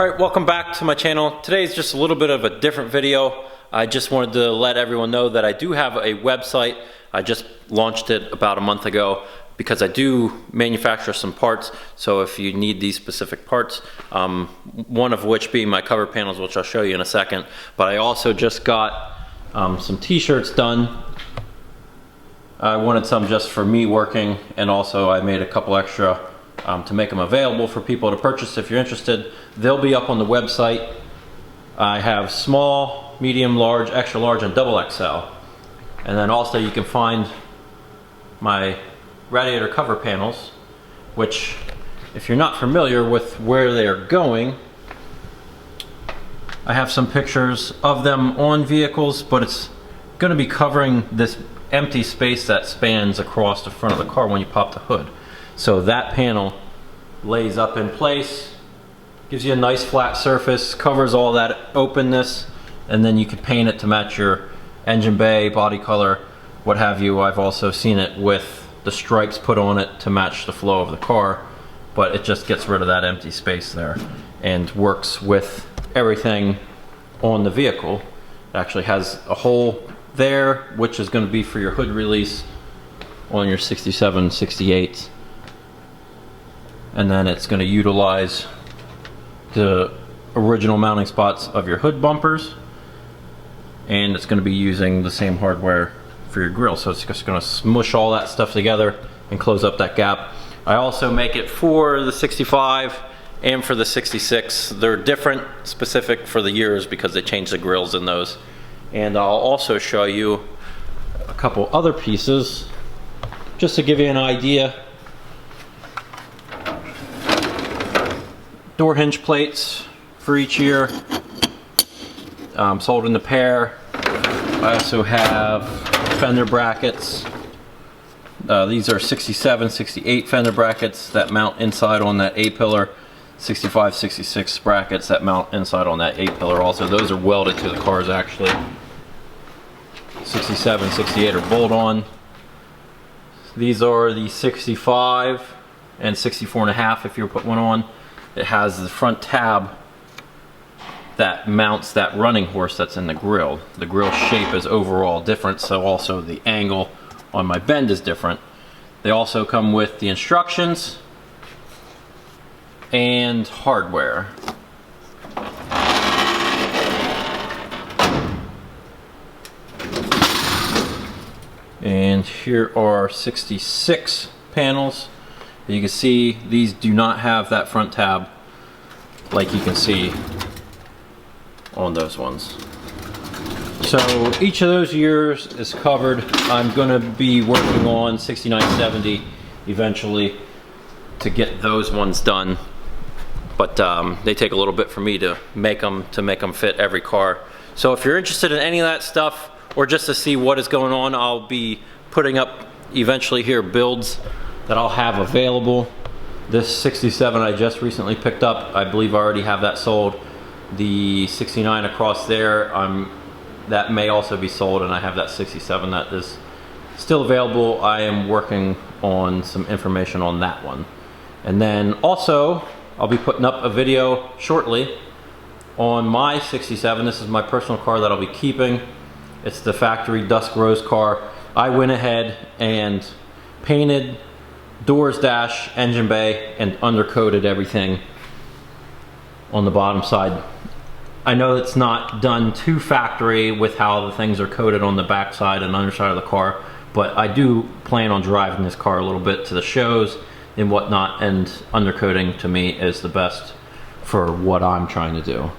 Alright, welcome back to my channel. Today's just a little bit of a different video. I just wanted to let everyone know that I do have a website. I just launched it about a month ago because I do manufacture some parts. So if you need these specific parts, one of which being my cover panels, which I'll show you in a second. But I also just got some t-shirts done. I wanted some just for me working, and also I made a couple extra to make them available for people to purchase if you're interested. They'll be up on the website. I have small, medium, large, extra large, and double XL. And then also you can find my radiator cover panels, which if you're not familiar with where they are going, I have some pictures of them on vehicles, but it's going to be covering this empty space that spans across the front of the car when you pop the hood. So that panel lays up in place, gives you a nice flat surface, covers all that openness, and then you can paint it to match your engine bay, body color, what have you. I've also seen it with the stripes put on it to match the flow of the car, but it just gets rid of that empty space there and works with everything on the vehicle. It actually has a hole there, which is going to be for your hood release on your 67, 68. And then it's going to utilize the original mounting spots of your hood bumpers, and it's going to be using the same hardware for your grill. So it's just going to smush all that stuff together and close up that gap. I also make it for the 65 and for the 66. They're different, specific for the years because they change the grills in those. And I'll also show you a couple other pieces just to give you an idea. Door hinge plates for each year, sold in the pair. I also have fender brackets. These are 67, 68 fender brackets that mount inside on that A-pillar. 65, 66 brackets that mount inside on that A-pillar also. Those are welded to the cars actually. 67, 68 are bolt-on. These are the 65 and 64.5 if you put one on. It has the front tab that mounts that running horse that's in the grill. The grill shape is overall different, so also the angle on my bend is different. They also come with the instructions and hardware. And here are 66 panels. You can see these do not have that front tab like you can see on those ones. So each of those years is covered. I'm going to be working on 69, 70 eventually to get those ones done, but they take a little bit for me to make them fit every car. So if you're interested in any of that stuff, or just to see what is going on, I'll be putting up eventually here builds that I'll have available. This 67 I just recently picked up. I believe I already have that sold. The 69 across there, that may also be sold, and I have that 67 that is still available. I am working on some information on that one. And then also, I'll be putting up a video shortly on my 67. This is my personal car that I'll be keeping. It's the factory Dusk Rose car. I went ahead and painted doors, dash, engine bay, and undercoated everything on the bottom side. I know it's not done to factory with how the things are coated on the back side and underside of the car, but I do plan on driving this car a little bit to the shows and whatnot, and undercoating to me is the best for what I'm trying to do.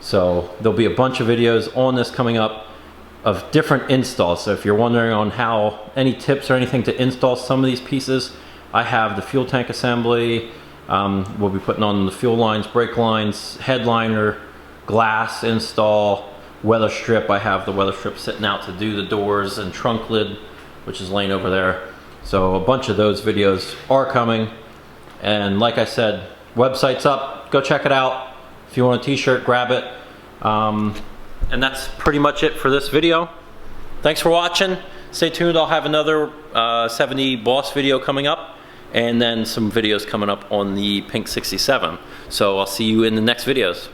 So there'll be a bunch of videos on this coming up of different installs. So if you're wondering on how, any tips or anything to install some of these pieces, I have the fuel tank assembly. We'll be putting on the fuel lines, brake lines, headliner, glass install, weather strip. I have the weather strip sitting out to do the doors, and trunk lid, which is laying over there. So a bunch of those videos are coming. And like I said, website's up, go check it out. If you want a t-shirt, grab it. And that's pretty much it for this video. Thanks for watching. Stay tuned, I'll have another 70 Boss video coming up. and then some videos coming up on the Pink 67. So I'll see you in the next videos.